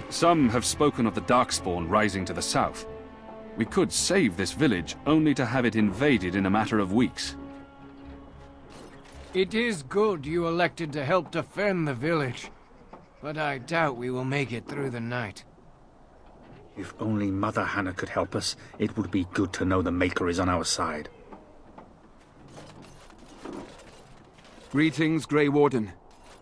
Some have spoken of the Darkspawn rising to the south. We could save this village, only to have it invaded in a matter of weeks. It is good you elected to help defend the village, but I doubt we will make it through the night. If only Mother Hannah could help us, it would be good to know the Maker is on our side. Greetings, Grey Warden.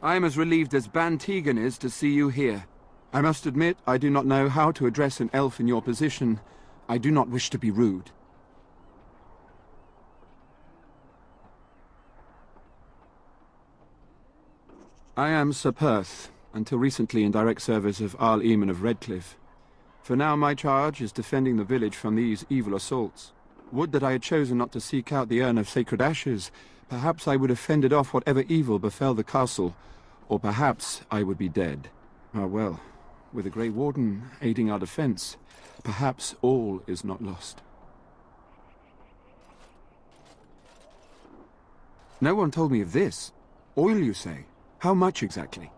I am as relieved as Ban Tegan is to see you here. I must admit, I do not know how to address an elf in your position. I do not wish to be rude. I am Sir Perth, until recently in direct service of Arl Eamon of Redcliffe. For now my charge is defending the village from these evil assaults. Would that I had chosen not to seek out the urn of sacred ashes. Perhaps I would have fended off whatever evil befell the castle, or perhaps I would be dead. Ah well, with the Grey Warden aiding our defense, perhaps all is not lost. No one told me of this. Oil, you say? How much exactly?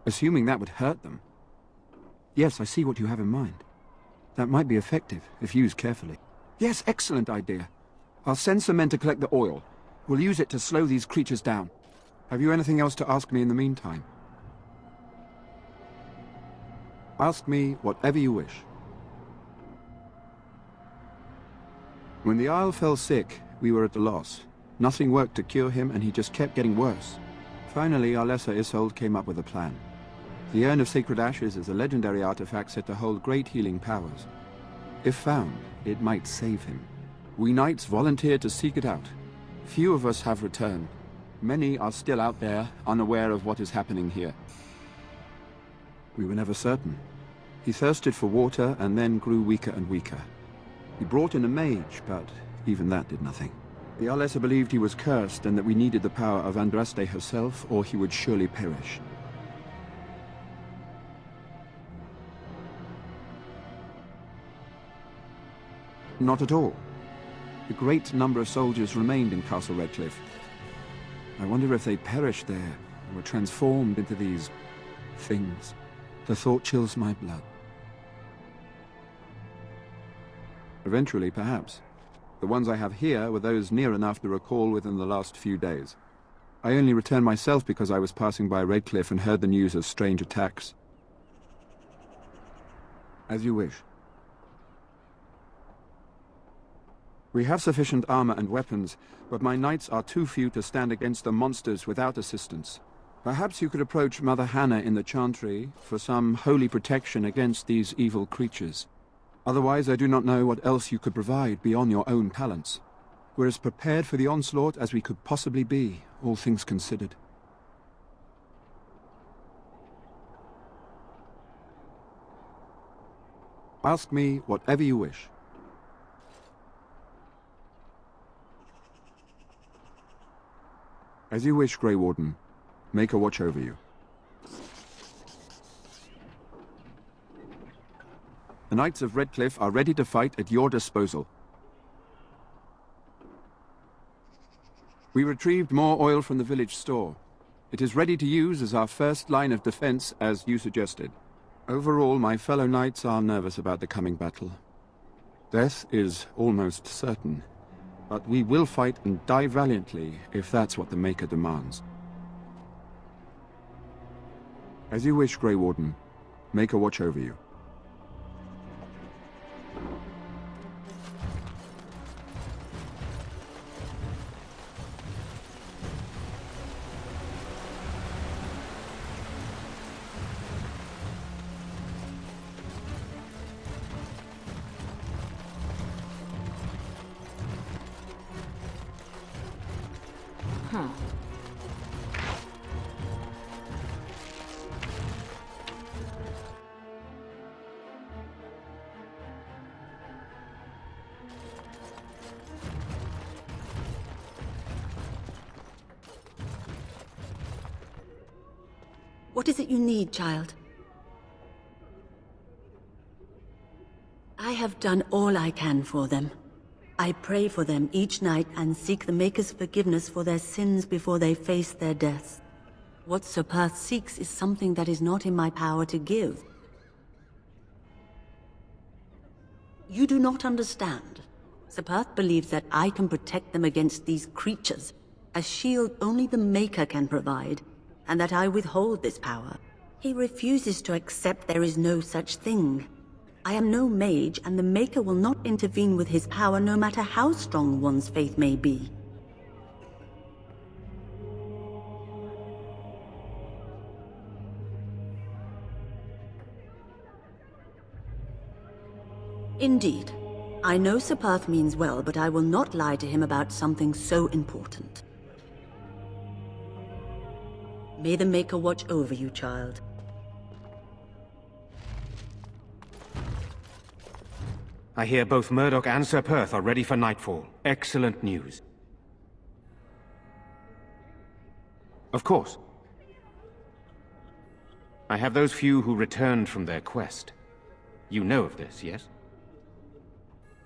Assuming that would hurt them. Yes, I see what you have in mind. That might be effective, if used carefully. Yes, excellent idea. I'll send some men to collect the oil. We'll use it to slow these creatures down. Have you anything else to ask me in the meantime? Ask me whatever you wish. When the Isle fell sick, we were at a loss. Nothing worked to cure him, and he just kept getting worse. Finally, our lesser Isolde came up with a plan. The Urn of Sacred Ashes is a legendary artifact said to hold great healing powers. If found, it might save him. We knights volunteered to seek it out. Few of us have returned. Many are still out there, unaware of what is happening here. We were never certain. He thirsted for water and then grew weaker and weaker. He brought in a mage, but even that did nothing. The Arlessa believed he was cursed and that we needed the power of Andraste herself, or he would surely perish. Not at all. A great number of soldiers remained in Castle Redcliffe. I wonder if they perished there, and were transformed into these things. The thought chills my blood. Eventually, perhaps. The ones I have here were those near enough to recall within the last few days. I only returned myself because I was passing by Redcliffe and heard the news of strange attacks. As you wish. We have sufficient armor and weapons, but my knights are too few to stand against the monsters without assistance. Perhaps you could approach Mother Hannah in the Chantry for some holy protection against these evil creatures. Otherwise, I do not know what else you could provide beyond your own talents. We're as prepared for the onslaught as we could possibly be, all things considered. Ask me whatever you wish. As you wish, Grey Warden. Make a watch over you. The Knights of Redcliffe are ready to fight at your disposal. We retrieved more oil from the village store. It is ready to use as our first line of defense, as you suggested. Overall, my fellow knights are nervous about the coming battle. Death is almost certain. But we will fight and die valiantly if that's what the Maker demands. As you wish, Grey Warden. Make a watch over you. What is it you need, child? I have done all I can for them. I pray for them each night and seek the Maker's forgiveness for their sins before they face their deaths. What Sir Perth seeks is something that is not in my power to give. You do not understand. Sir Perth believes that I can protect them against these creatures, a shield only the Maker can provide, and that I withhold this power. He refuses to accept there is no such thing. I am no mage, and the Maker will not intervene with his power no matter how strong one's faith may be. Indeed. I know Sir Perth means well, but I will not lie to him about something so important. May the Maker watch over you, child. I hear both Murdoch and Sir Perth are ready for nightfall. Excellent news. Of course. I have those few who returned from their quest. You know of this, yes?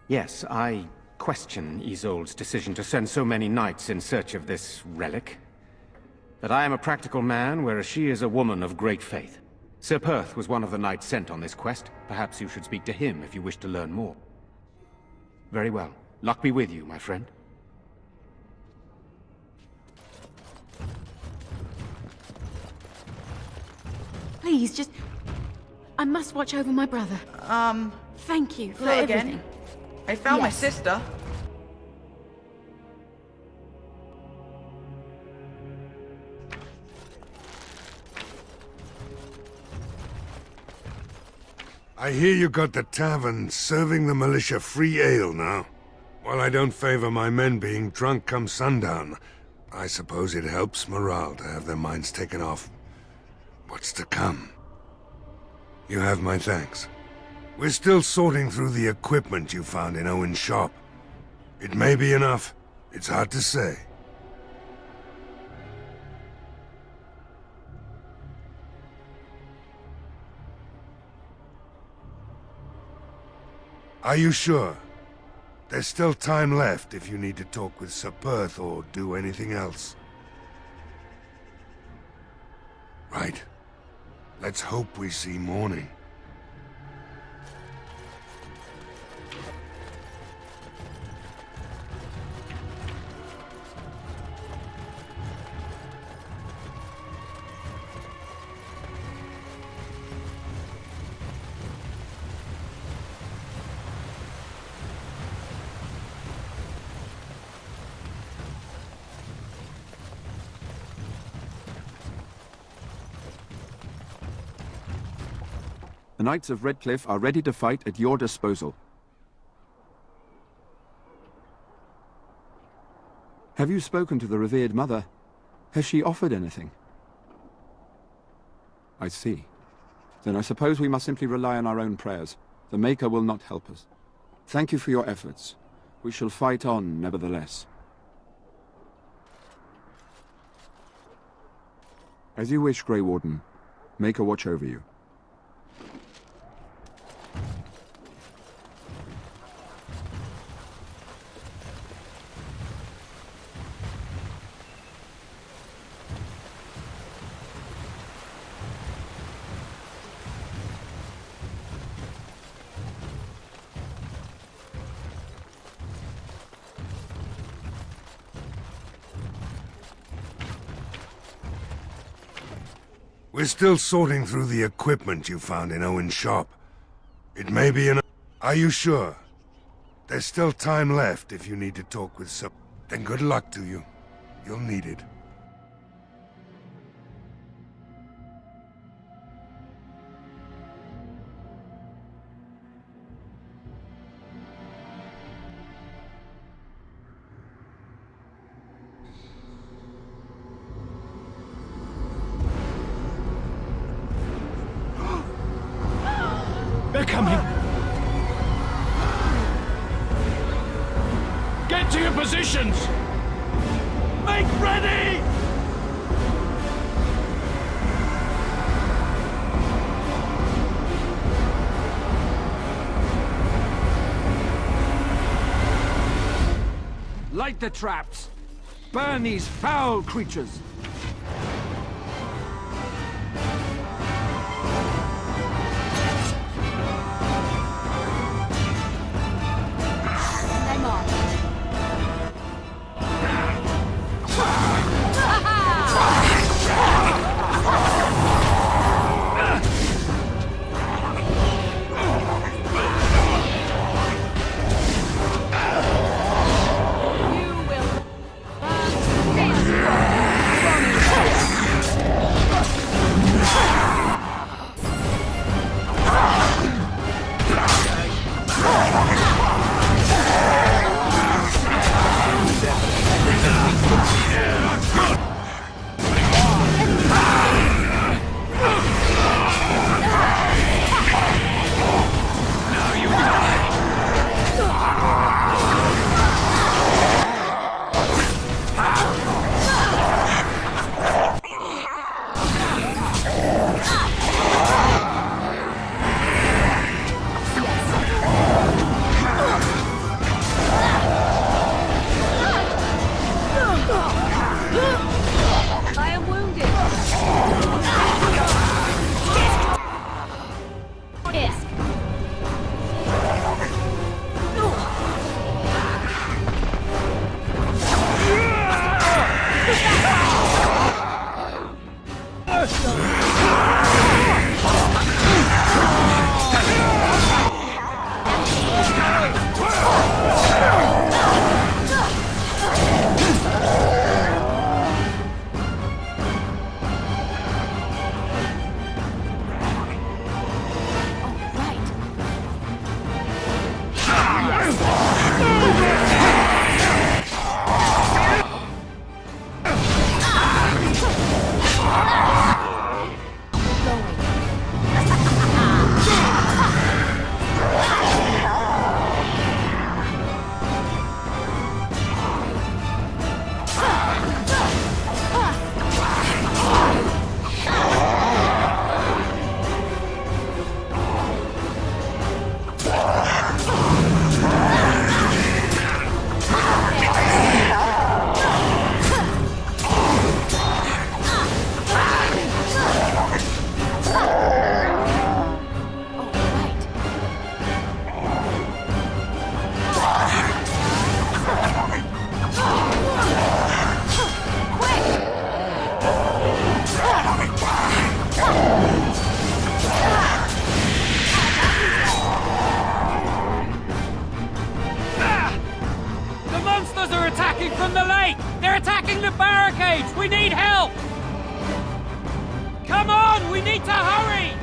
Yes, I question Isolde's decision to send so many knights in search of this relic. But I am a practical man, whereas she is a woman of great faith. Sir Perth was one of the knights sent on this quest. Perhaps you should speak to him if you wish to learn more. Very well. Luck be with you, my friend. Please, just... I must watch over my brother. Thank you for Hello everything. again. I found my Yes. sister. I hear you got the tavern serving the militia free ale now. While I don't favor my men being drunk come sundown, I suppose it helps morale to have their minds taken off what's to come. You have my thanks. We're still sorting through the equipment you found in Owen's shop. It may be enough. It's hard to say. Are you sure? There's still time left if you need to talk with Sir Perth or do anything else. Right. Let's hope we see morning. The Knights of Redcliffe are ready to fight at your disposal. Have you spoken to the revered mother? Has she offered anything? I see. Then I suppose we must simply rely on our own prayers. The Maker will not help us. Thank you for your efforts. We shall fight on, nevertheless. As you wish, Grey Warden. Maker watch over you. We're still sorting through the equipment you found in Owen's shop. It may be enough. Are you sure? There's still time left if you need to talk with Sir... Then good luck to you. You'll need it. They're coming! Get to your positions! Make ready! Light the traps! Burn these foul creatures! Mage! We need help! Come on! We need to hurry!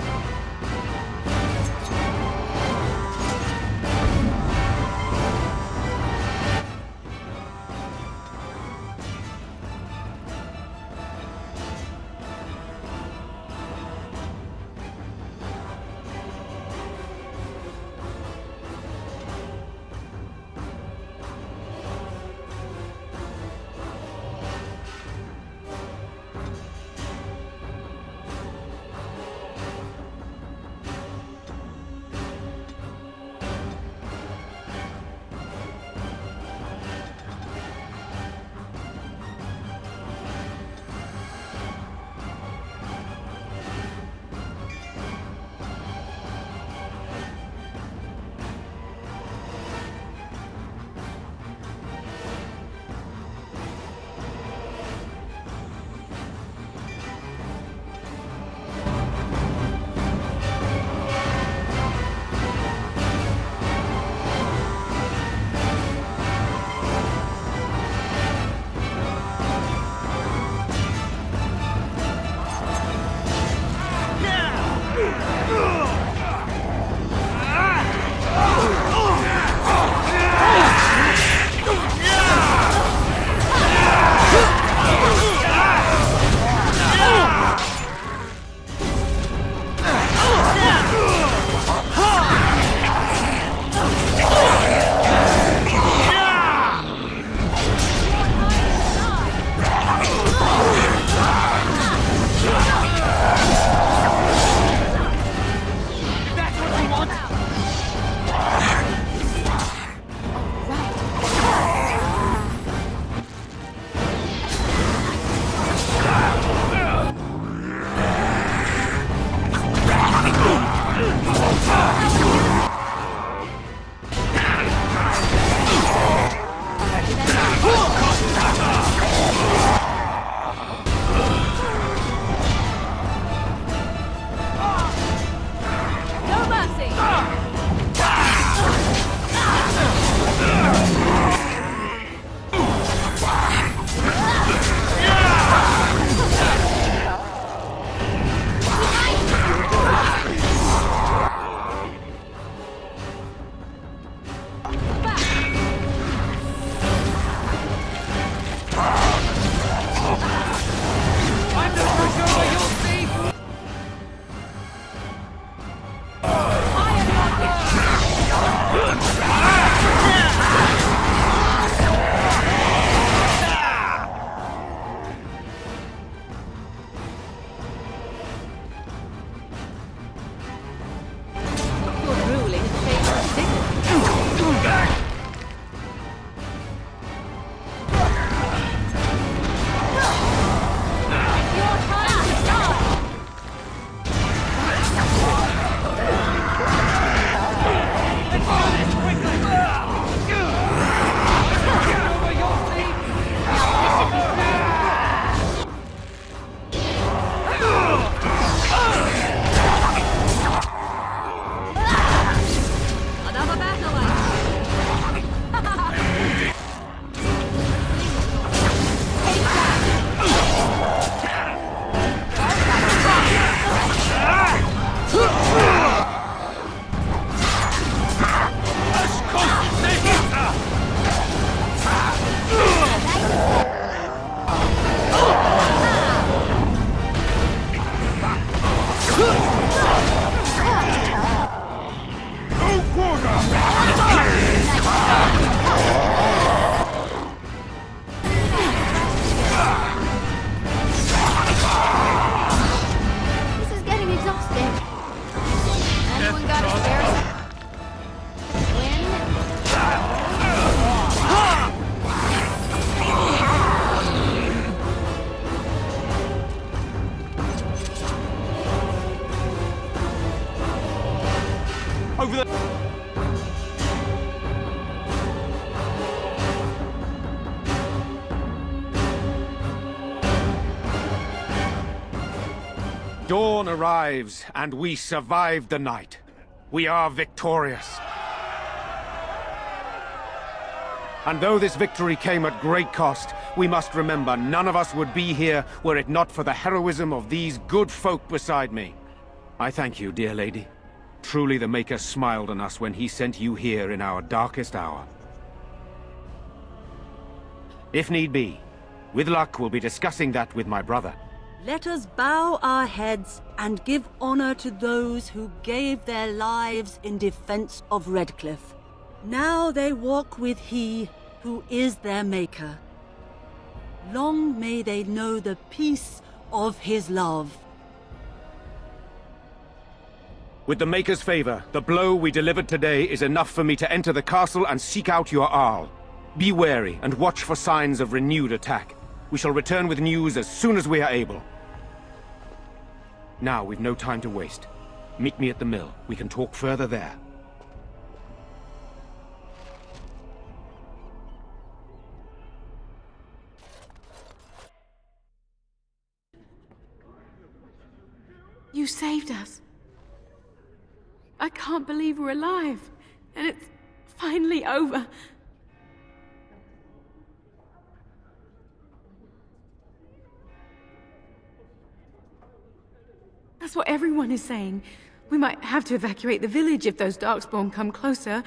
Dawn arrives, and we survive the night. We are victorious. And though this victory came at great cost, we must remember none of us would be here were it not for the heroism of these good folk beside me. I thank you, dear lady. Truly the Maker smiled on us when he sent you here in our darkest hour. If need be, with luck we'll be discussing that with my brother. Let us bow our heads and give honor to those who gave their lives in defense of Redcliffe. Now they walk with he who is their Maker. Long may they know the peace of his love. With the Maker's favor, the blow we delivered today is enough for me to enter the castle and seek out your Arl. Be wary and watch for signs of renewed attack. We shall return with news as soon as we are able. Now we've no time to waste. Meet me at the mill. We can talk further there. You saved us. I can't believe we're alive, and it's finally over. That's what everyone is saying. We might have to evacuate the village if those Darkspawn come closer.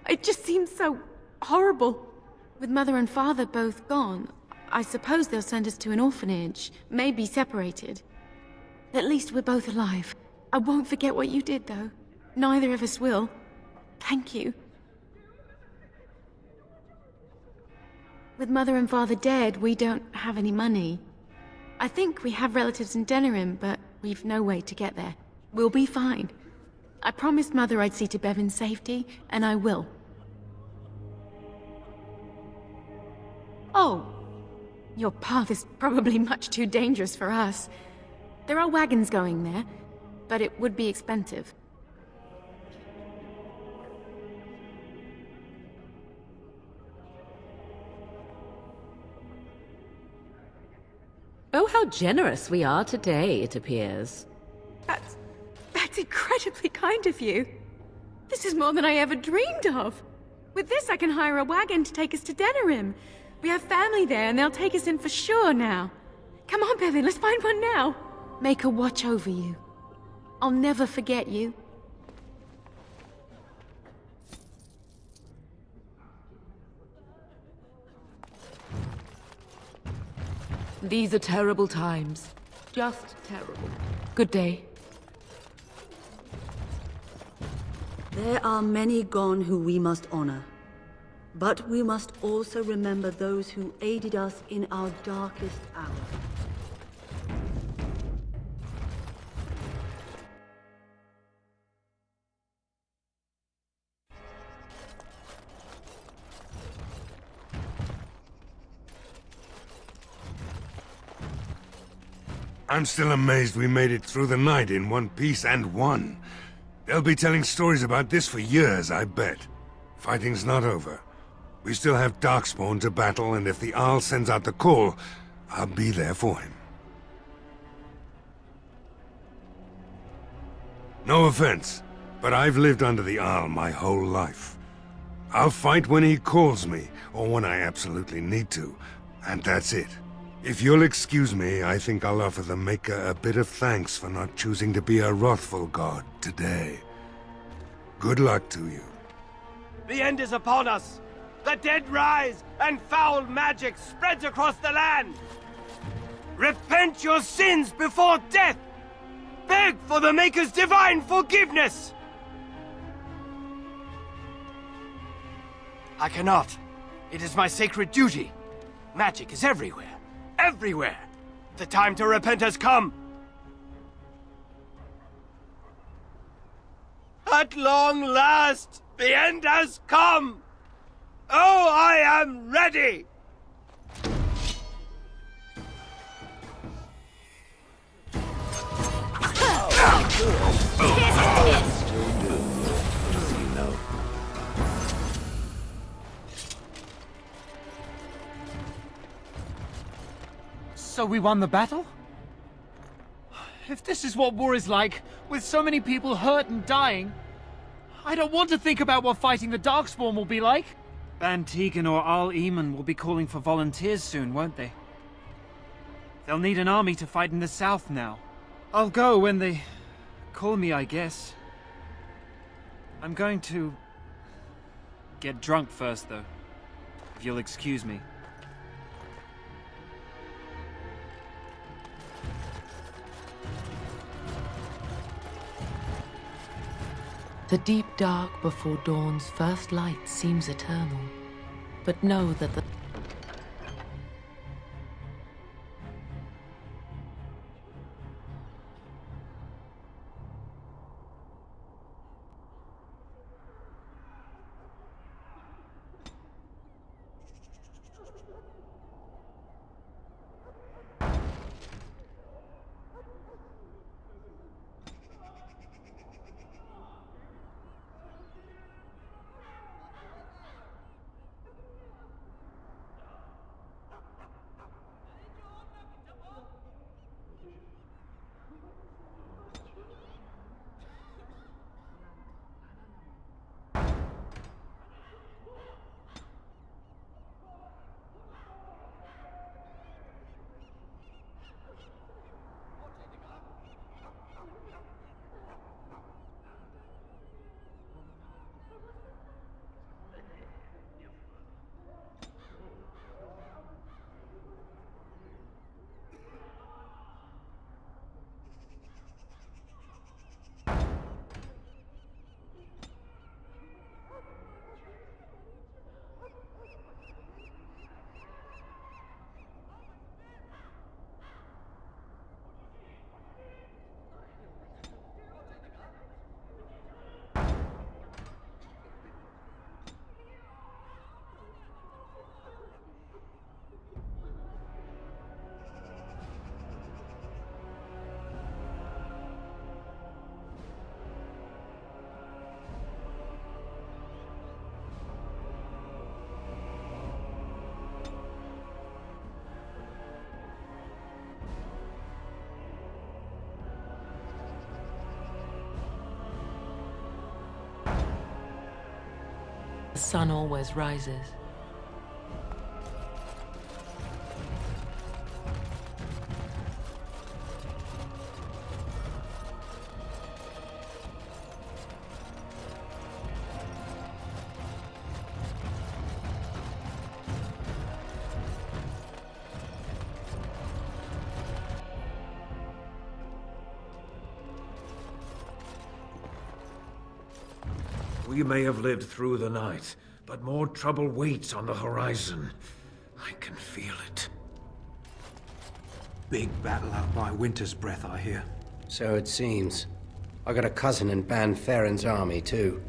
It just seems so horrible. With Mother and Father both gone, I suppose they'll send us to an orphanage, maybe separated. At least we're both alive. I won't forget what you did, though. Neither of us will. Thank you. With Mother and Father dead, we don't have any money. I think we have relatives in Denerim, but we've no way to get there. We'll be fine. I promised Mother I'd see to Bev in safety, and I will. Oh, your path is probably much too dangerous for us. There are wagons going there, but it would be expensive. Oh, how generous we are today, it appears. That's incredibly kind of you. This is more than I ever dreamed of. With this, I can hire a wagon to take us to Denerim. We have family there, and they'll take us in for sure now. Come on, Bevan, let's find one now. Make her watch over you. I'll never forget you. These are terrible times. Just terrible. Good day. There are many gone who we must honor. But we must also remember those who aided us in our darkest hour. I'm still amazed we made it through the night in one piece and won. They'll be telling stories about this for years, I bet. Fighting's not over. We still have Darkspawn to battle, and if the Arl sends out the call, I'll be there for him. No offense, but I've lived under the Arl my whole life. I'll fight when he calls me, or when I absolutely need to, and that's it. If you'll excuse me, I think I'll offer the Maker a bit of thanks for not choosing to be a wrathful god today. Good luck to you. The end is upon us! The dead rise, and foul magic spreads across the land! Repent your sins before death! Beg for the Maker's divine forgiveness! I cannot. It is my sacred duty. Magic is everywhere. Everywhere! The time to repent has come! At long last, the end has come! Oh, I am ready! So we won the battle? If this is what war is like, with so many people hurt and dying, I don't want to think about what fighting the Darkspawn will be like. Ban Tegan or Al Eamon will be calling for volunteers soon, won't they? They'll need an army to fight in the south now. I'll go when they call me, I guess. I'm going to get drunk first, though, if you'll excuse me. The deep dark before dawn's first light seems eternal, but know that the sun always rises. We may have lived through the night, but more trouble waits on the horizon. I can feel it. Big battle out by Winter's Breath, I hear. So it seems. I got a cousin in Ban Farron's army, too.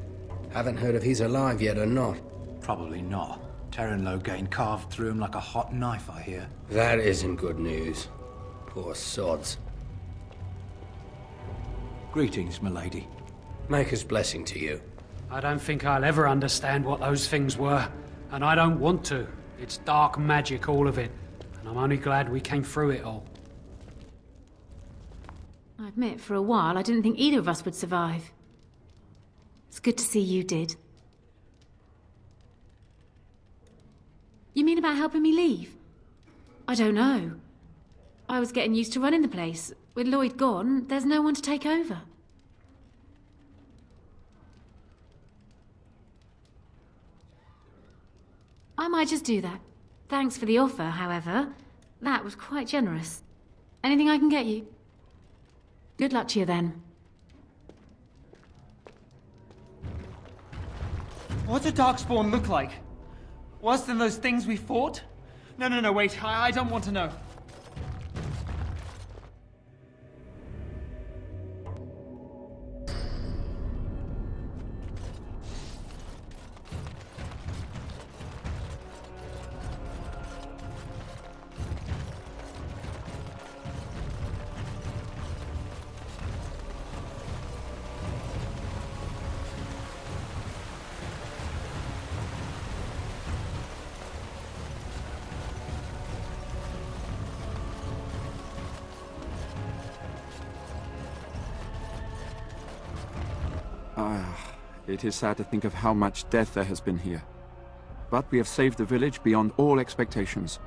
Haven't heard if he's alive yet or not. Probably not. Terran Loghain carved through him like a hot knife, I hear. That isn't good news. Poor sods. Greetings, milady. Maker's blessing to you. I don't think I'll ever understand what those things were, and I don't want to. It's dark magic, all of it, and I'm only glad we came through it all. I admit, for a while, I didn't think either of us would survive. It's good to see you did. You mean about helping me leave? I don't know. I was getting used to running the place. With Lloyd gone, there's no one to take over. I might just do that. Thanks for the offer, however. That was quite generous. Anything I can get you? Good luck to you then. What do Darkspawn look like? Worse than those things we fought? No, wait. I don't want to know. It is sad to think of how much death there has been here. But we have saved the village beyond all expectations.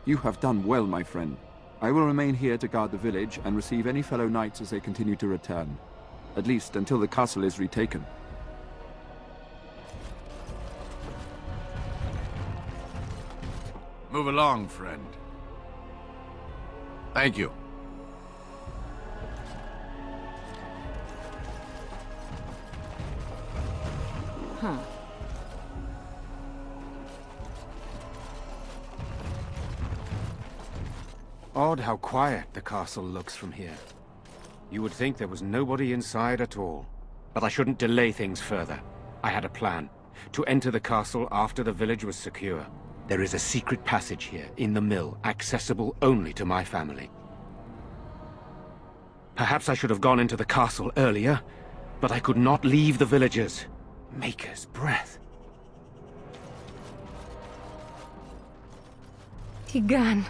You have done well, my friend. I will remain here to guard the village and receive any fellow knights as they continue to return. At least until the castle is retaken. Move along, friend. Thank you. Huh. Odd how quiet the castle looks from here. You would think there was nobody inside at all. But I shouldn't delay things further. I had a plan. To enter the castle after the village was secure. There is a secret passage here, in the mill, accessible only to my family. Perhaps I should have gone into the castle earlier, but I could not leave the villagers. Maker's breath. Tigan.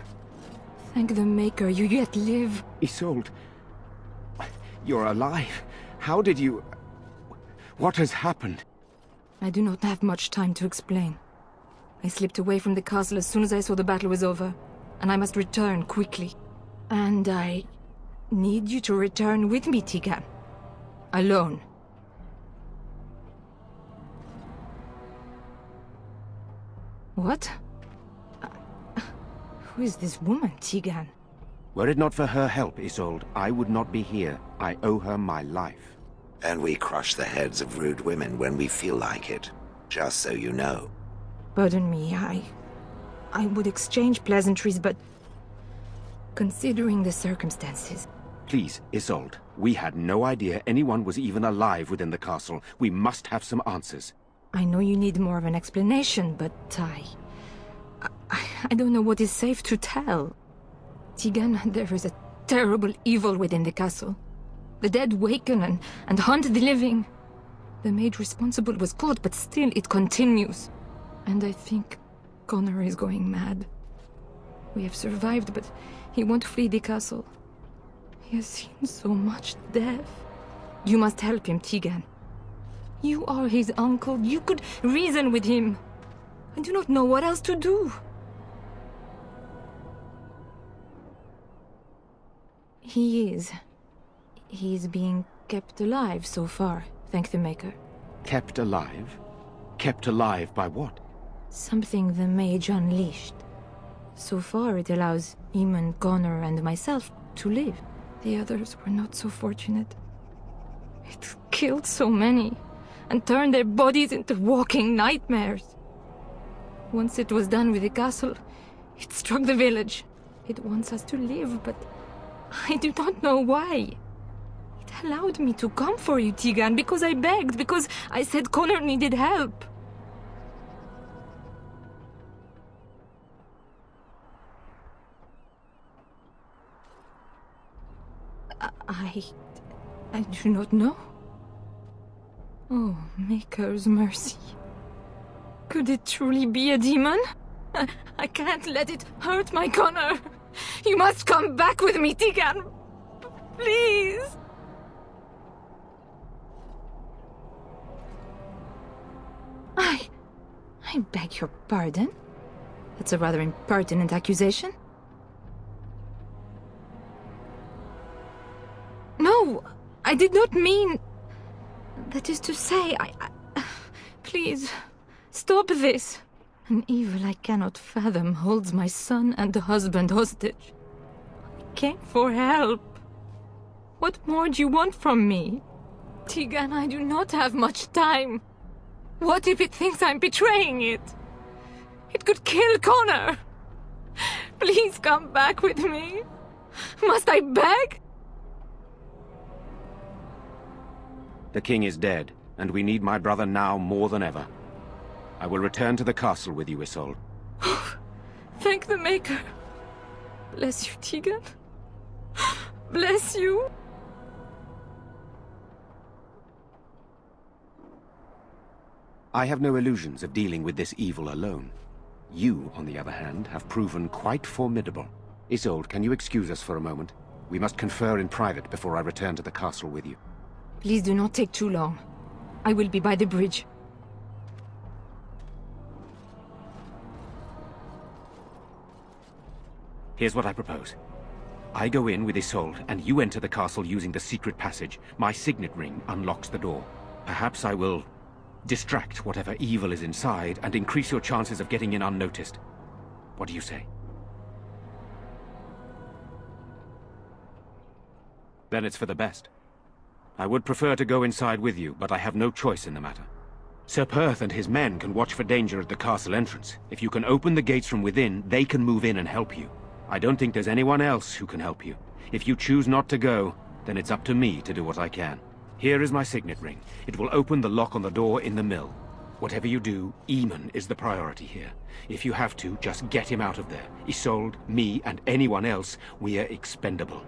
Thank the Maker, you yet live. Isolde, you're alive. How did you... What has happened? I do not have much time to explain. I slipped away from the castle as soon as I saw the battle was over, and I must return quickly. And I need you to return with me, Tigan. Alone. What? Who is this woman, Tigan? Were it not for her help, Isolde, I would not be here. I owe her my life. And we crush the heads of rude women when we feel like it. Just so you know. Pardon me, I would exchange pleasantries, but... considering the circumstances... Please, Isolde, we had no idea anyone was even alive within the castle. We must have some answers. I know you need more of an explanation, but I don't know what is safe to tell. Tigan, there is a terrible evil within the castle. The dead waken and haunt the living. The maid responsible was caught, but still it continues. And I think Connor is going mad. We have survived, but he won't flee the castle. He has seen so much death. You must help him, Tigan. You are his uncle. You could reason with him. I do not know what else to do. He is being kept alive so far, thank the Maker. Kept alive? Kept alive by what? Something the mage unleashed. So far it allows Eamon, Connor and myself to live. The others were not so fortunate. It killed so many, and turned their bodies into walking nightmares. Once it was done with the castle, it struck the village. It wants us to live, but I do not know why. It allowed me to come for you, Tigan, because I begged, because I said Connor needed help. I do not know. Oh, Maker's mercy. Could it truly be a demon? I can't let it hurt my Connor. You must come back with me, Tigan. Please. I beg your pardon. That's a rather impertinent accusation. No, I did not mean... That is to say, please, stop this. An evil I cannot fathom holds my son and husband hostage. I came for help. What more do you want from me? Tigan, I do not have much time. What if it thinks I'm betraying it? It could kill Connor. Please come back with me. Must I beg? The king is dead, and we need my brother now more than ever. I will return to the castle with you, Isolde. Thank the Maker. Bless you, Tigan. Bless you. I have no illusions of dealing with this evil alone. You, on the other hand, have proven quite formidable. Isolde, can you excuse us for a moment? We must confer in private before I return to the castle with you. Please do not take too long. I will be by the bridge. Here's what I propose. I go in with Isolde, and you enter the castle using the secret passage. My signet ring unlocks the door. Perhaps I will distract whatever evil is inside and increase your chances of getting in unnoticed. What do you say? Then it's for the best. I would prefer to go inside with you, but I have no choice in the matter. Sir Perth and his men can watch for danger at the castle entrance. If you can open the gates from within, they can move in and help you. I don't think there's anyone else who can help you. If you choose not to go, then it's up to me to do what I can. Here is my signet ring. It will open the lock on the door in the mill. Whatever you do, Eamon is the priority here. If you have to, just get him out of there. Isolde, me, and anyone else, we are expendable.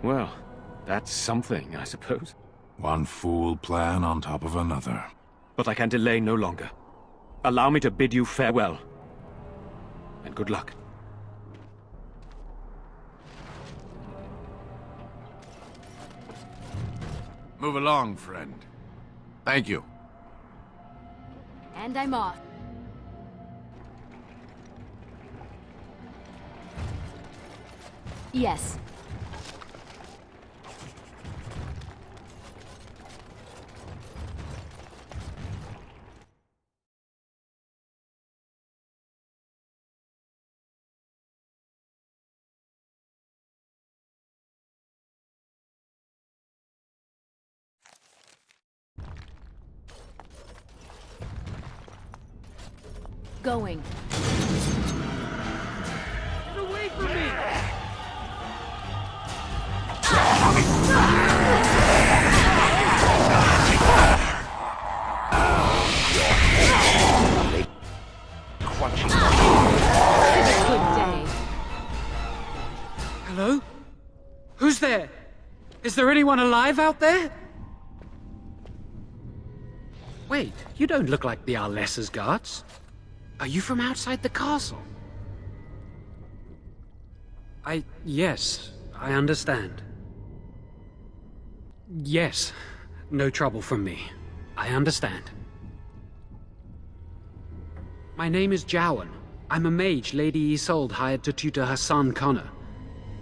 Well, that's something, I suppose. One fool plan on top of another. But I can delay no longer. Allow me to bid you farewell. And good luck. Move along, friend. Thank you. And I'm off. Yes. Going. Get away from me! Good day. Hello? Who's there? Is there anyone alive out there? Wait, you don't look like the Arlessa's guards. Are you from outside the castle? Yes, I understand. Yes, no trouble from me. I understand. My name is Jowan. I'm a mage Lady Isolde hired to tutor her son Connor.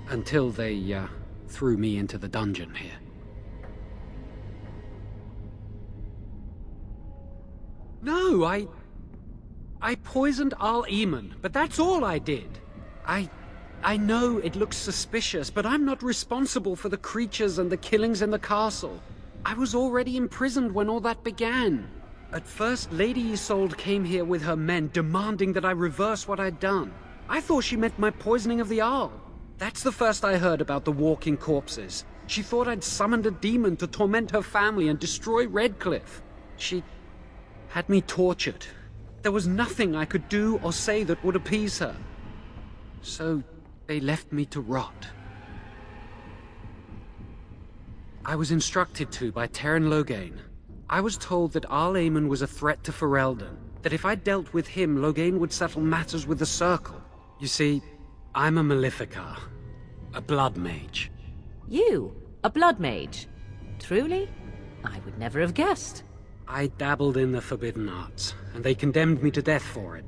Until they, threw me into the dungeon here. No, I poisoned Al Eamon, but that's all I did. I know it looks suspicious, but I'm not responsible for the creatures and the killings in the castle. I was already imprisoned when all that began. At first, Lady Isolde came here with her men, demanding that I reverse what I'd done. I thought she meant my poisoning of the Arl. That's the first I heard about the walking corpses. She thought I'd summoned a demon to torment her family and destroy Redcliffe. She had me tortured. There was nothing I could do or say that would appease her. So they left me to rot. I was instructed to by Teyrn Loghain. I was told that Arl Eamon was a threat to Ferelden, that if I dealt with him, Loghain would settle matters with the Circle. You see, I'm a Maleficar, a blood mage. You? A blood mage? Truly? I would never have guessed. I dabbled in the forbidden arts, and they condemned me to death for it.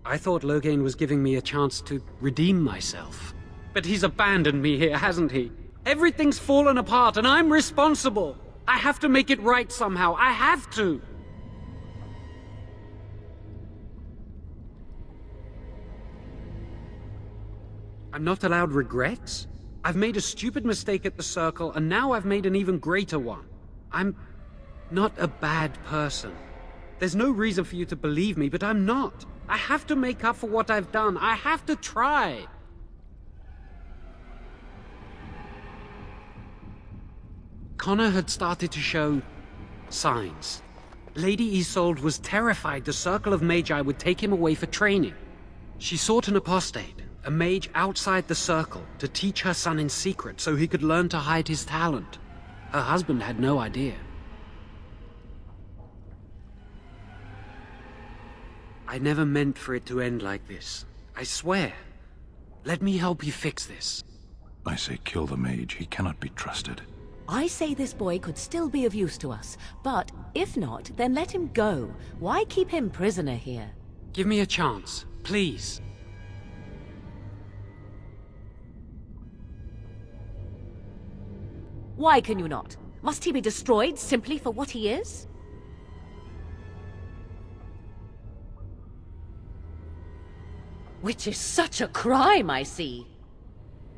I thought Loghain was giving me a chance to redeem myself. But he's abandoned me here, hasn't he? Everything's fallen apart, and I'm responsible! I have to make it right somehow, I have to! I'm not allowed regrets? I've made a stupid mistake at the Circle, and now I've made an even greater one. I'm not a bad person. There's no reason for you to believe me, but I'm not. I have to make up for what I've done. I have to try. Connor had started to show signs. Lady Isolde was terrified the Circle of Magi would take him away for training. She sought an apostate, a mage outside the Circle, to teach her son in secret so he could learn to hide his talent. Her husband had no idea. I never meant for it to end like this. I swear. Let me help you fix this. I say kill the mage. He cannot be trusted. I say this boy could still be of use to us, but if not, then let him go. Why keep him prisoner here? Give me a chance, please. Why can you not? Must he be destroyed simply for what he is? Which is such a crime, I see.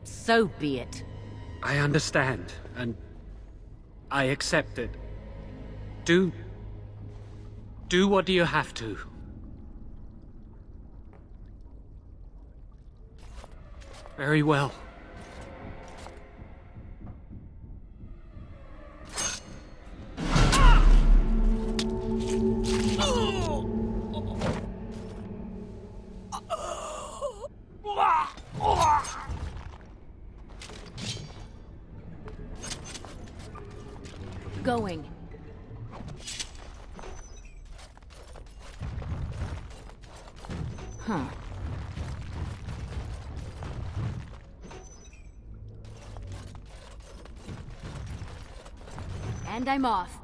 So be it. I understand, and I accept it. Do what you have to. Very well. Going. Huh. And I'm off.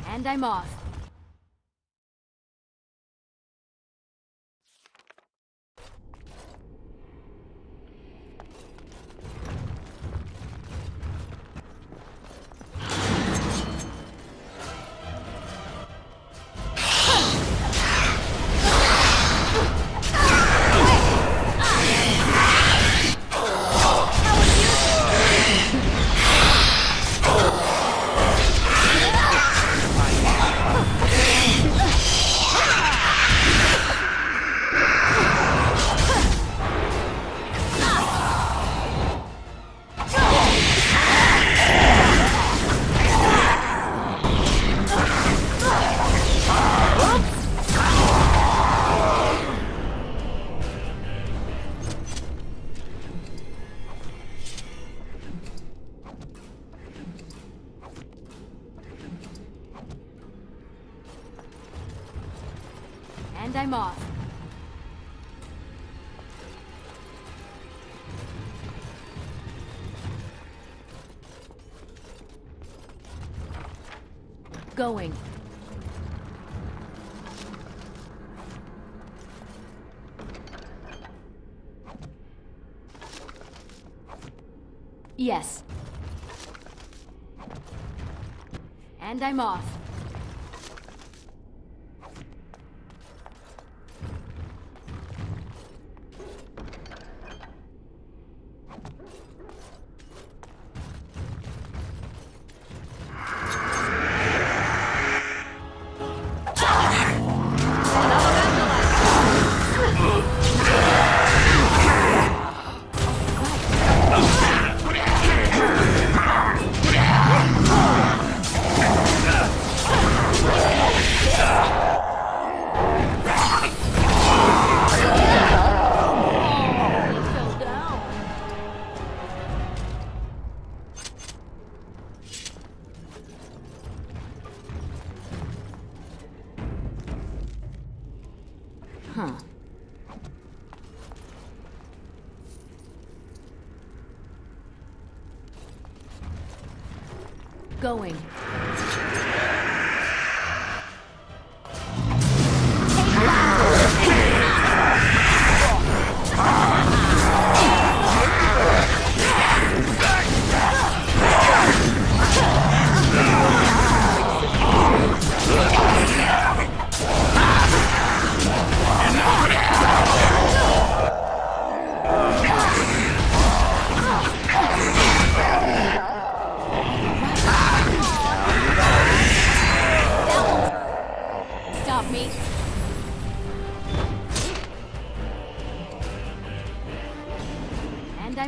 And I'm off. And I'm off. Going. Yes. And I'm off. Huh. Going.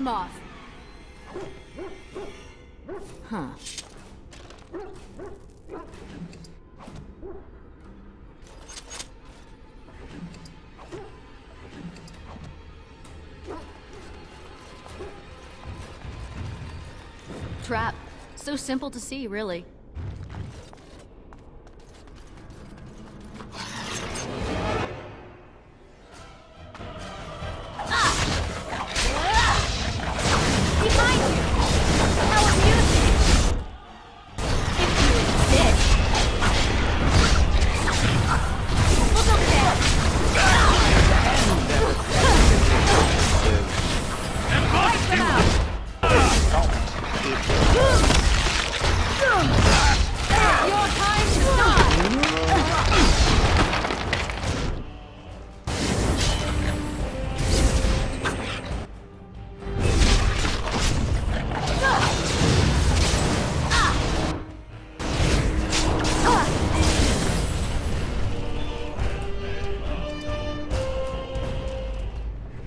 I'm off. Huh. Trap. So simple to see, really.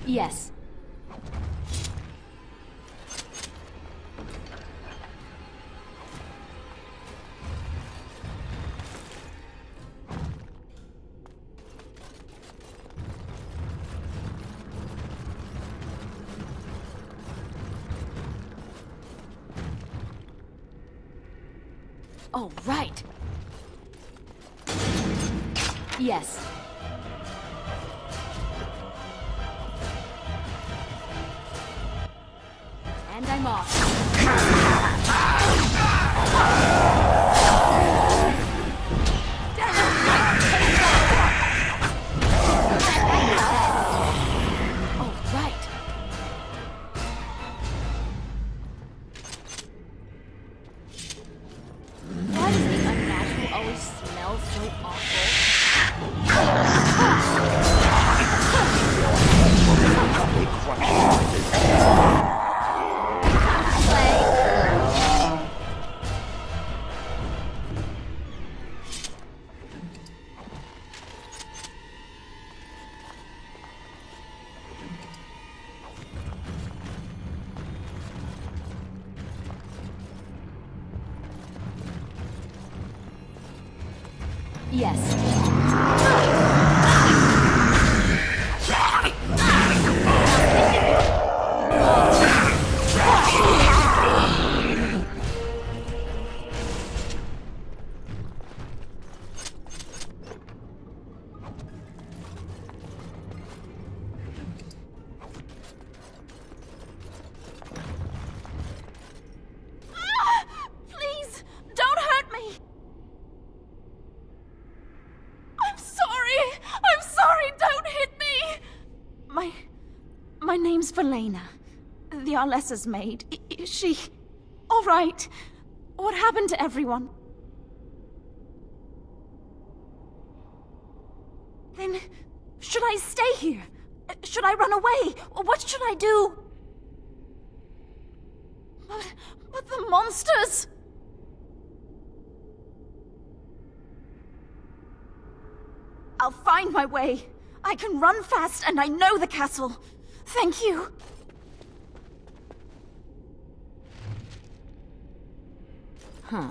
Yes. Oh, right. Yes. And I'm off. Oh, right. Why does the unnatural always smell so awful? Yes. Please, don't hurt me. I'm sorry, don't hit me. My name's Valena. The Arlessa's maid. Is she all right? What happened to everyone? Then, should I stay here? Should I run away? Or what should I do? But the monsters! I'll find my way. I can run fast and I know the castle. Thank you. Huh.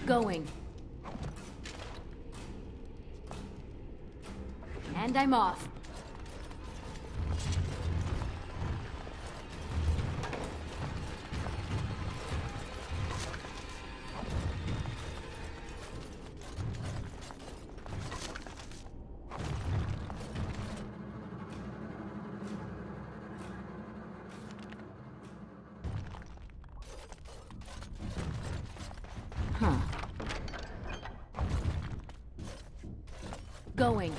Going. And I'm off. going.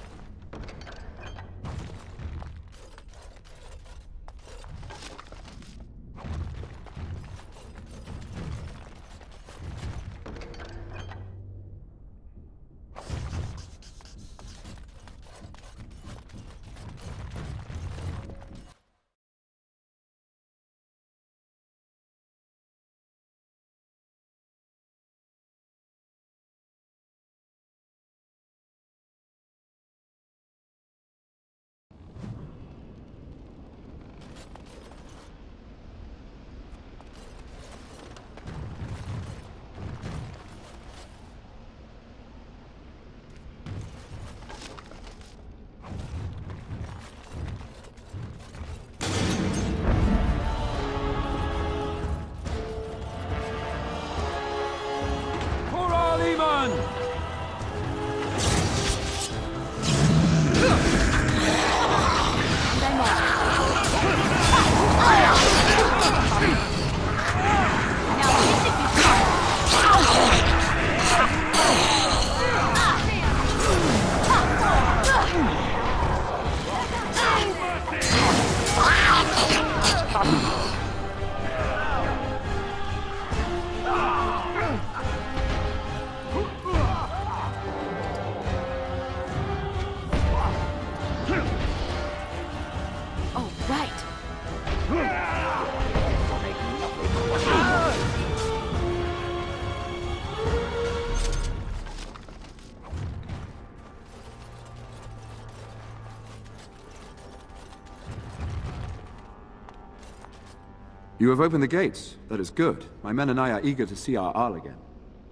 You have opened the gates. That is good. My men and I are eager to see our Arl again.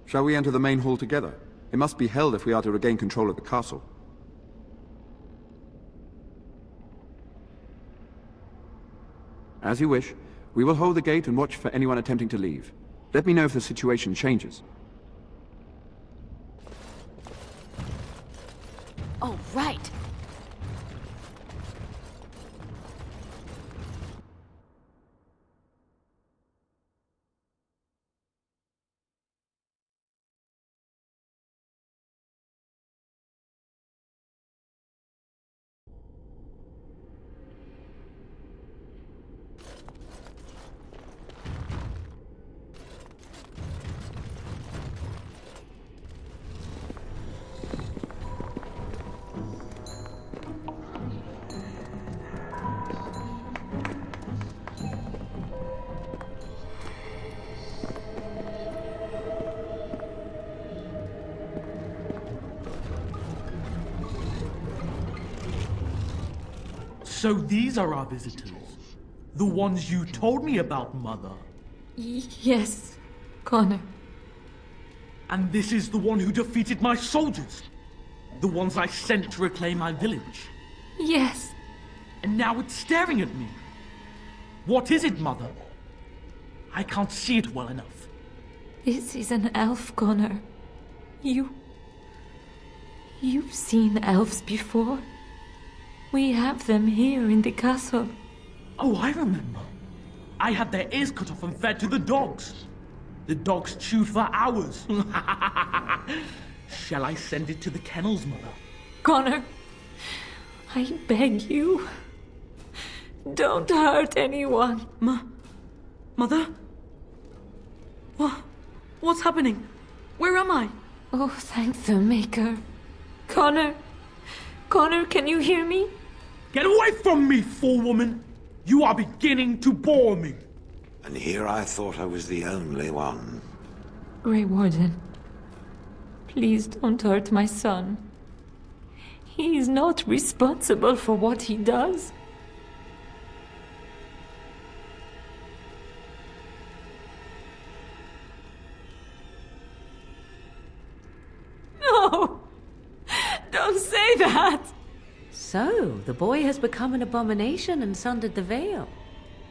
Shall we enter the main hall together? It must be held if we are to regain control of the castle. As you wish. We will hold the gate and watch for anyone attempting to leave. Let me know if the situation changes. Oh, right. So these are our visitors. The ones you told me about, Mother. Yes, Connor. And this is the one who defeated my soldiers. The ones I sent to reclaim my village. Yes. And now it's staring at me. What is it, Mother? I can't see it well enough. This is an elf, Connor. You've seen elves before? We have them here in the castle. Oh, I remember. I had their ears cut off and fed to the dogs. The dogs chewed for hours. Shall I send it to the kennels, Mother? Connor, I beg you. Don't hurt anyone. Mother? What's happening? Where am I? Oh, thank the Maker. Connor, can you hear me? Get away from me, fool woman! You are beginning to bore me. And here I thought I was the only one. Grey Warden, please don't hurt my son. He is not responsible for what he does. No! Don't say that! So, the boy has become an abomination and sundered the veil.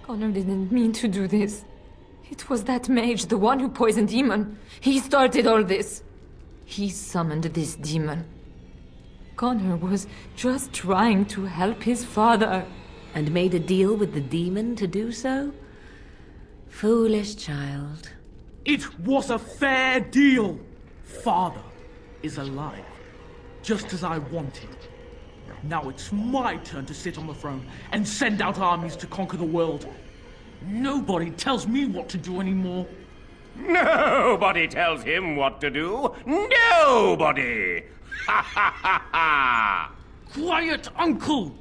Connor didn't mean to do this. It was that mage, the one who poisoned Demon. He started all this. He summoned this demon. Connor was just trying to help his father. And made a deal with the demon to do so? Foolish child. It was a fair deal. Father is alive. just as I wanted. Now it's my turn to sit on the throne and send out armies to conquer the world. Nobody tells me what to do anymore. Nobody tells him what to do. Nobody! Ha ha ha ha! Quiet, Uncle!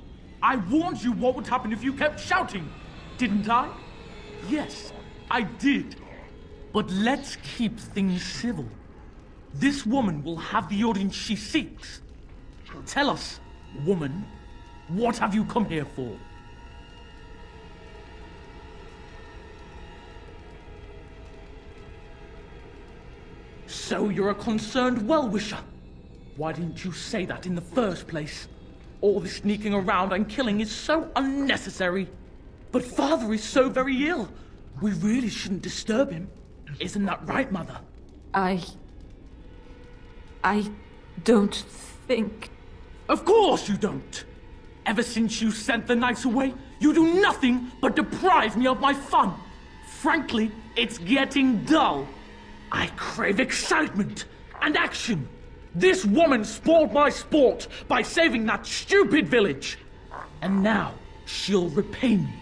I warned you what would happen if you kept shouting, didn't I? Yes, I did. But let's keep things civil. This woman will have the audience she seeks. Tell us, woman, what have you come here for? So you're a concerned well-wisher. Why didn't you say that in the first place? All the sneaking around and killing is so unnecessary. But Father is so very ill. We really shouldn't disturb him. Isn't that right, Mother? I don't think... Of course you don't! Ever since you sent the knights away, you do nothing but deprive me of my fun. Frankly, it's getting dull. I crave excitement and action. This woman spoiled my sport by saving that stupid village. And now she'll repay me.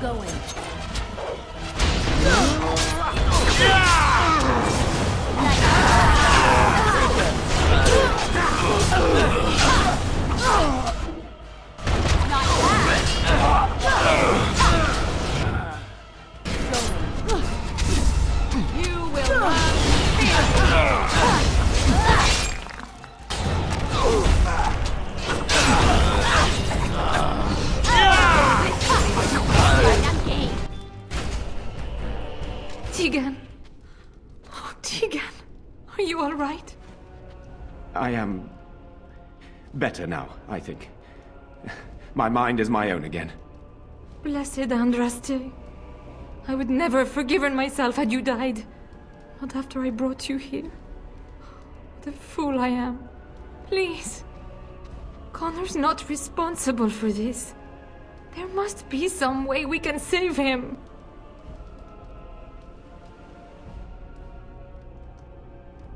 Going. You will Tegan. Oh, Tegan. Are you all right? I am better now, I think. My mind is my own again. Blessed Andraste. I would never have forgiven myself had you died. Not after I brought you here. What a fool I am. Please. Connor's not responsible for this. There must be some way we can save him.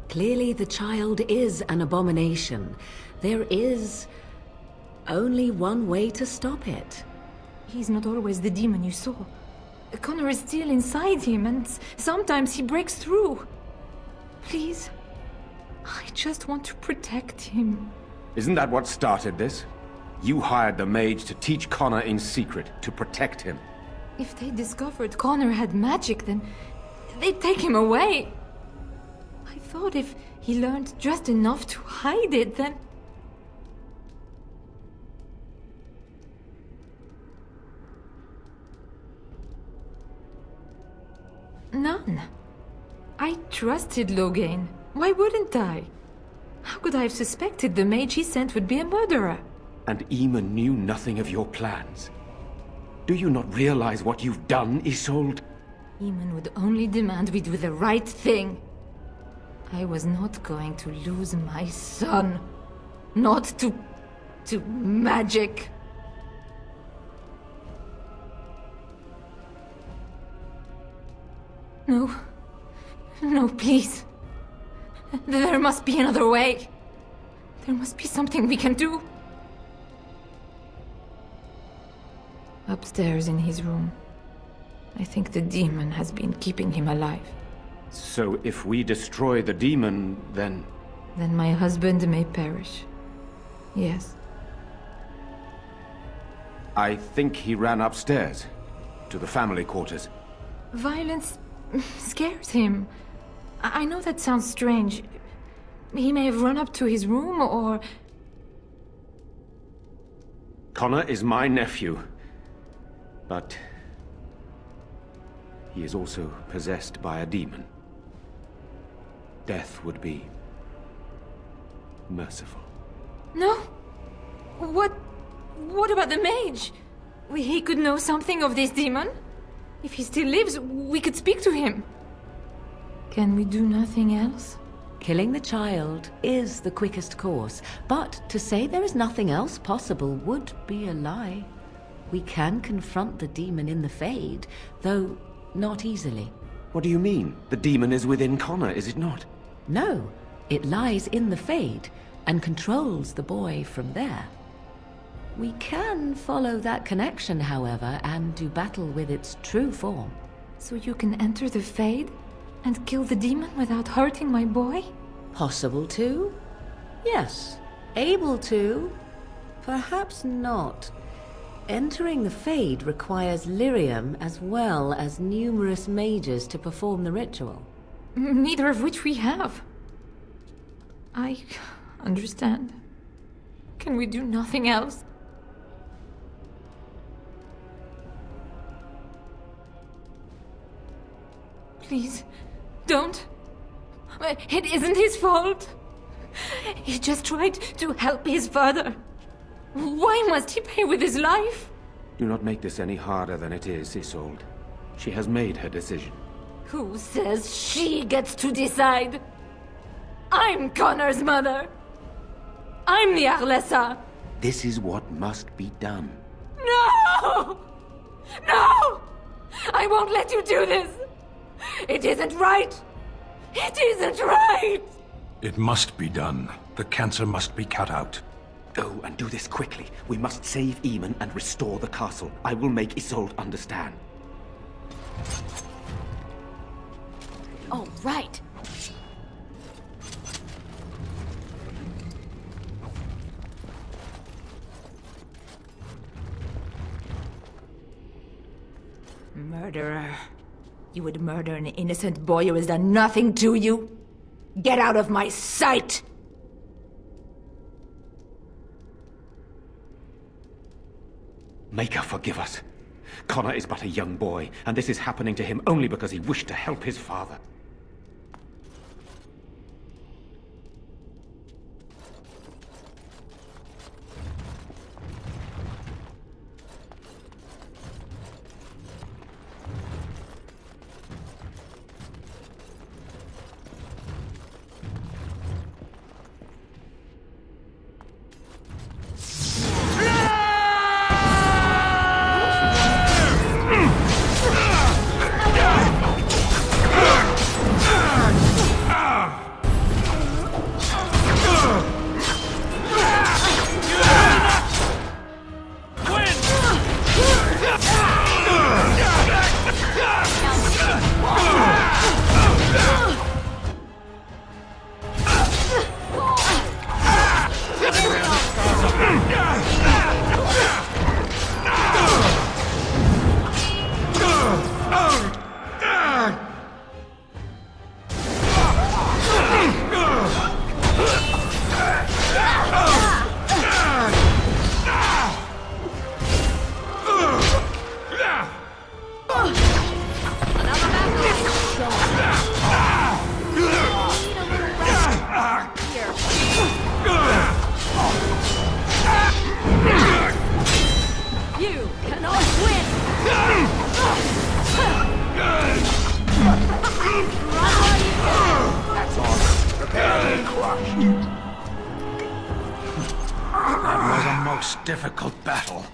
Clearly the child is an abomination. There is only one way to stop it. He's not always the demon you saw. Connor is still inside him, and sometimes he breaks through. Please, I just want to protect him. Isn't that what started this? You hired the mage to teach Connor in secret, to protect him. If they discovered Connor had magic, then they'd take him away. I thought if he learned just enough to hide it, then... None. I trusted Logain. Why wouldn't I? How could I have suspected the mage he sent would be a murderer? And Eamon knew nothing of your plans. Do you not realize what you've done, Isolde? Eamon would only demand we do the right thing. I was not going to lose my son. Not to magic. No. No, please. There must be another way. There must be something we can do. Upstairs in his room. I think the demon has been keeping him alive. So if we destroy the demon, then... Then my husband may perish. Yes. I think he ran upstairs, to the family quarters. Violence scares him. I know that sounds strange. He may have run up to his room, or... Connor is my nephew. But... he is also possessed by a demon. Death would be... merciful. No? What about the mage? He could know something of this demon? If he still lives, we could speak to him. Can we do nothing else? Killing the child is the quickest course, but to say there is nothing else possible would be a lie. We can confront the demon in the Fade, though Not easily. What do you mean? The demon is within Connor, is it not? No, it lies in the Fade and controls the boy from there. We can follow that connection, however, and do battle with its true form. So you can enter the Fade and kill the demon without hurting my boy? Possible to? Yes. Able to? Perhaps not. Entering the Fade requires lyrium as well as numerous mages to perform the ritual. Neither of which we have. I understand. Can we do nothing else? Please, don't. It isn't his fault. He just tried to help his father. Why must he pay with his life? Do not make this any harder than it is, Isolde. She has made her decision. Who says she gets to decide? I'm Connor's mother. I'm the Arlessa. This is what must be done. No! No! I won't let you do this! It isn't right! It isn't right! It must be done. The cancer must be cut out. Go and do this quickly. We must save Eamon and restore the castle. I will make Isolde understand. Oh, right. Murderer. You would murder an innocent boy who has done nothing to you? Get out of my sight! Make her forgive us. Connor is but a young boy, and this is happening to him only because he wished to help his father. That was a most difficult battle.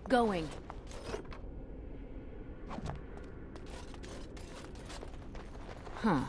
Going. Huh.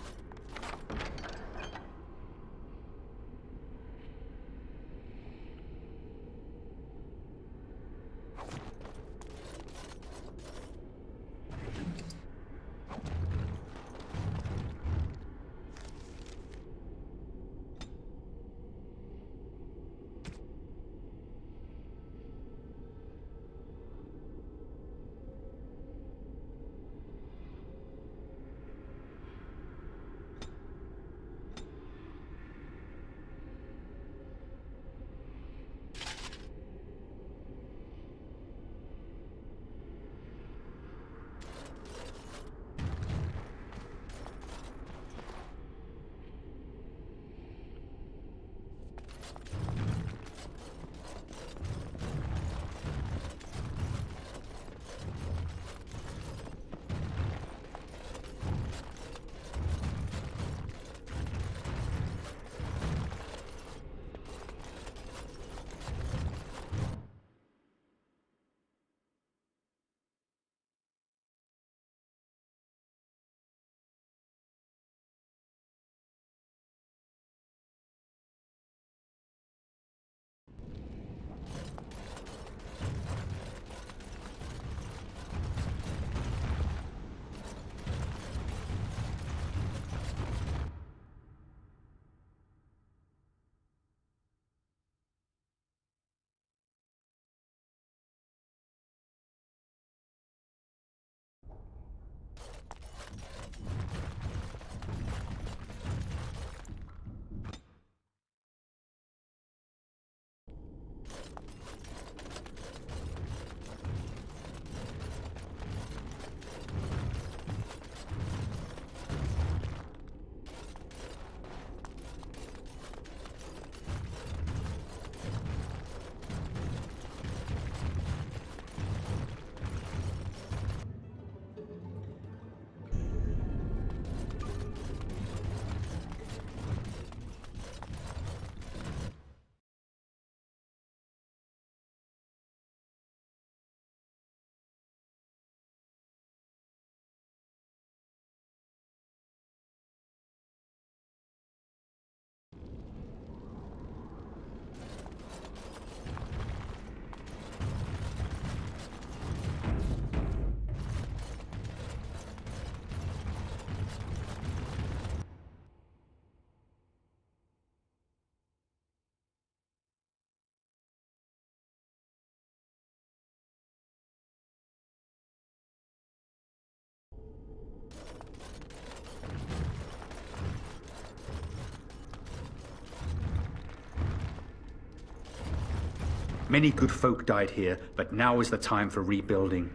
Many good folk died here, but now is the time for rebuilding.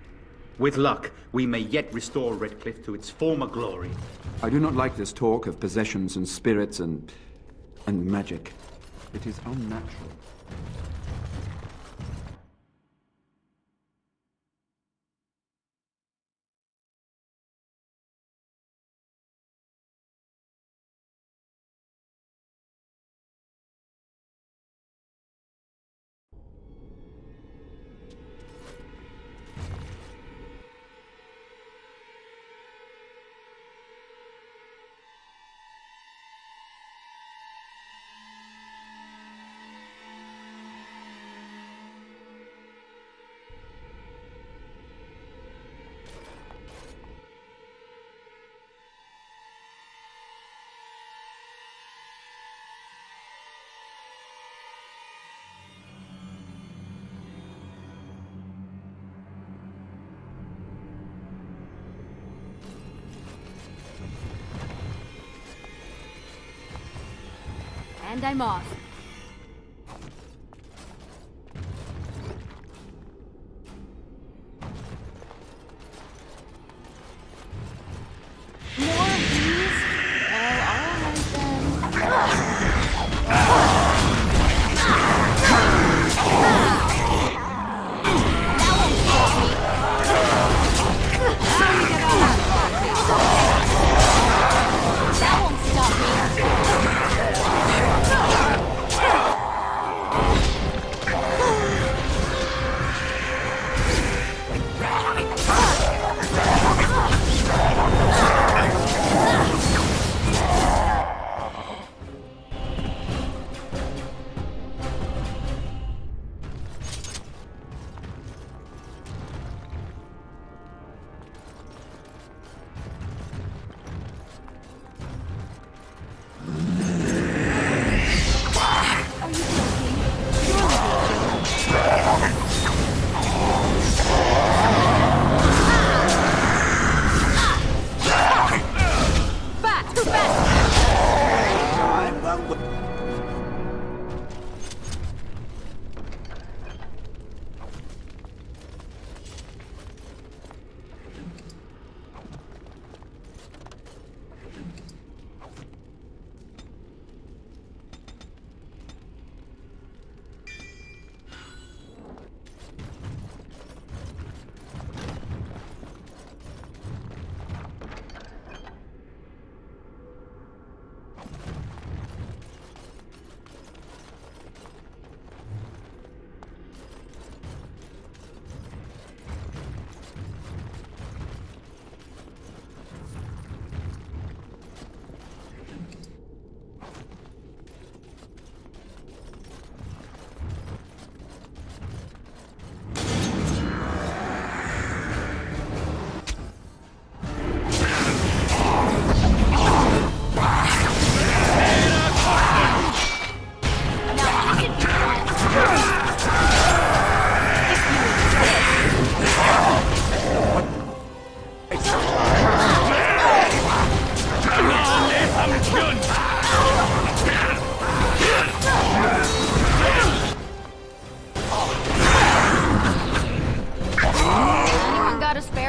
With luck, we may yet restore Redcliffe to its former glory. I do not like this talk of possessions and spirits and magic. It is unnatural. And I'm off. More of these? Well, alright then. That won't stop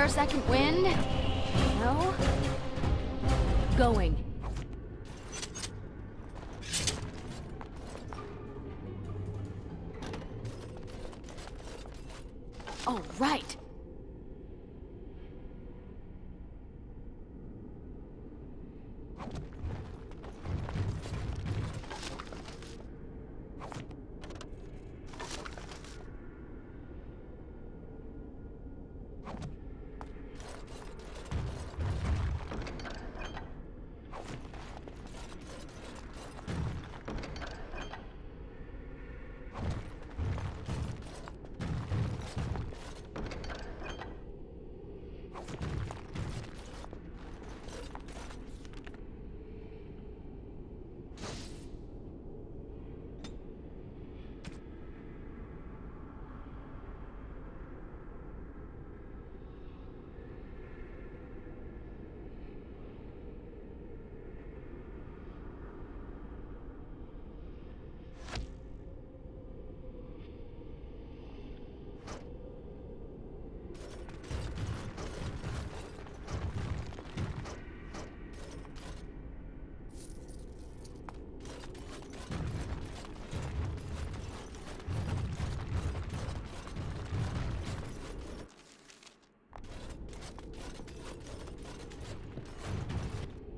second wind? No? Going. Oh, right.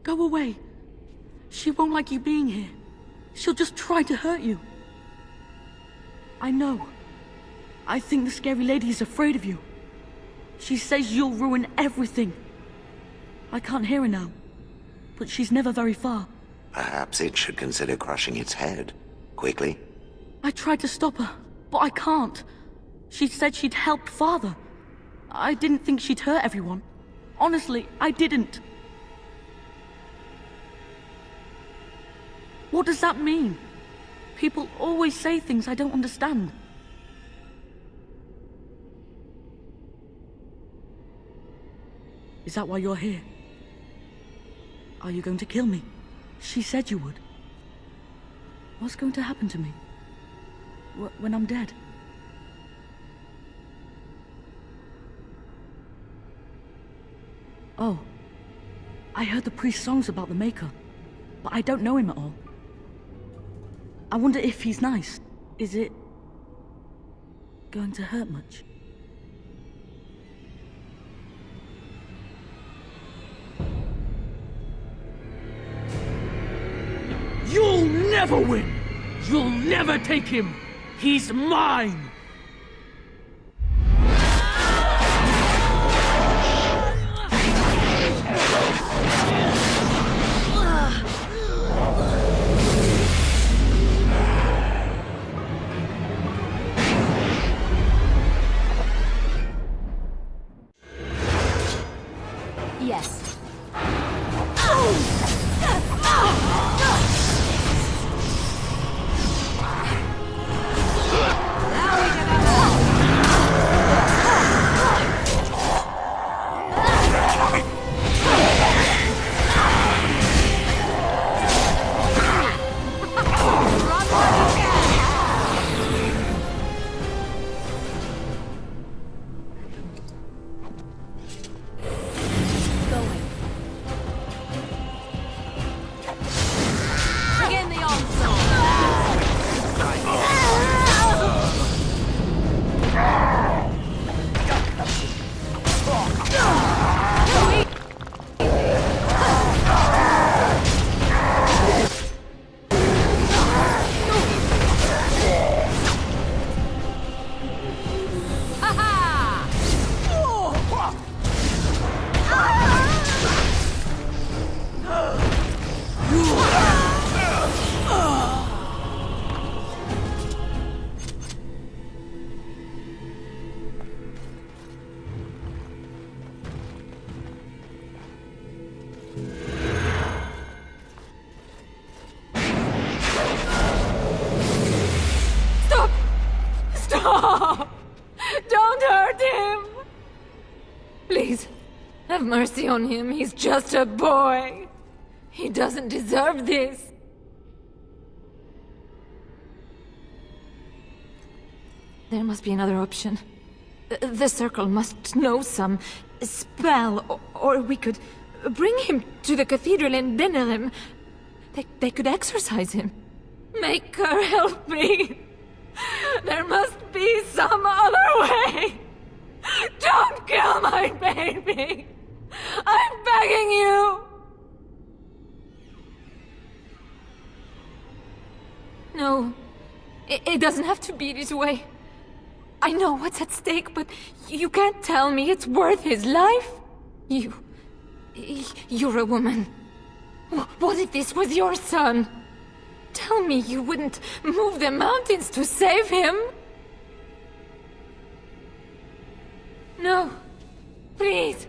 Go away. She won't like you being here. She'll just try to hurt you. I know. I think the scary lady is afraid of you. She says you'll ruin everything. I can't hear her now, but she's never very far. Perhaps it should consider crushing its head. Quickly. I tried to stop her, but I can't. She said she'd help Father. I didn't think she'd hurt everyone. Honestly, I didn't. What does that mean? People always say things I don't understand. Is that why you're here? Are you going to kill me? She said you would. What's going to happen to me? When I'm dead? Oh. I heard the priest's songs about the Maker, but I don't know him at all. I wonder if he's nice. Is it going to hurt much? You'll never win! You'll never take him! He's mine! Yes. Don't hurt him! Please, have mercy on him. He's just a boy. He doesn't deserve this. There must be another option. The Circle must know some spell, or we could bring him to the cathedral in Benelem. They could exorcise him. Make her help me. There must be some other way. Don't kill my baby. I'm begging you. No, it doesn't have to be this way. I know what's at stake, but you can't tell me it's worth his life. You're a woman. What if this was your son? Tell me you wouldn't move the mountains to save him? No. Please,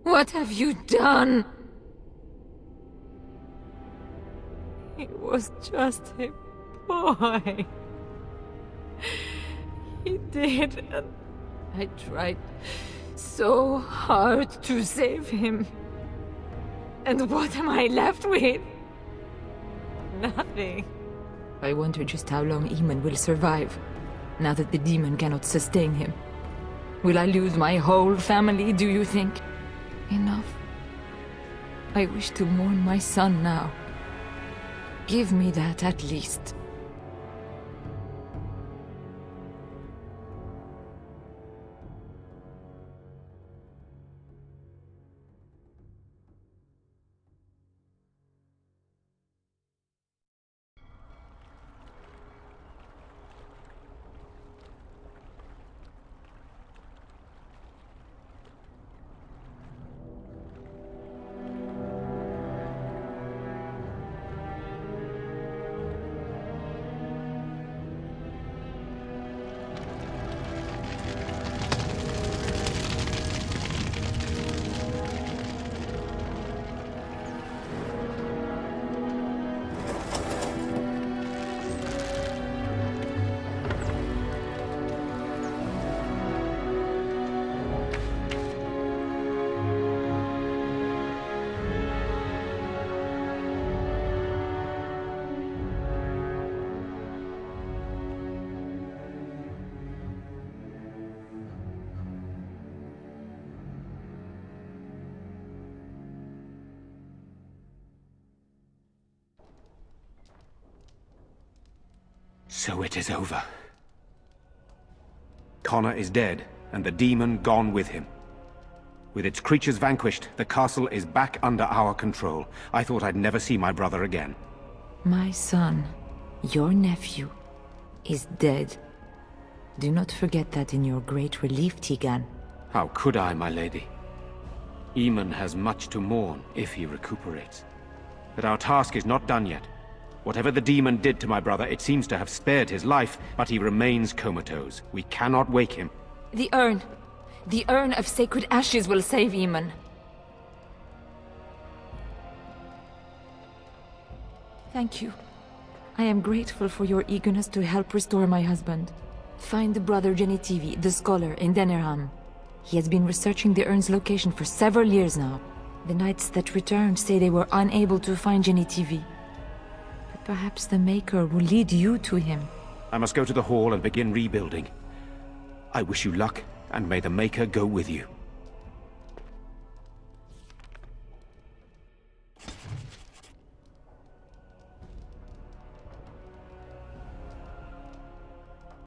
What have you done? He was just a boy. He did, and I tried so hard to save him. And what am I left with? Nothing. I wonder just how long Eamon will survive, now that the demon cannot sustain him. Will I lose my whole family, do you think? Enough. I wish to mourn my son now. Give me that at least. So it is over. Connor is dead, and the demon gone with him. With its creatures vanquished, the castle is back under our control. I thought I'd never see my brother again. My son, your nephew, is dead. Do not forget that in your great relief, Tegan. How could I, my lady? Eamon has much to mourn if he recuperates. But our task is not done yet. Whatever the demon did to my brother, it seems to have spared his life, but he remains comatose. We cannot wake him. The urn. The urn of sacred ashes will save Eamon. Thank you. I am grateful for your eagerness to help restore my husband. Find Brother Genitivi, the scholar, in Denerham. He has been researching the urn's location for several years now. The knights that returned say they were unable to find Genitivi. But perhaps the Maker will lead you to him. I must go to the hall and begin rebuilding. I wish you luck, and may the Maker go with you.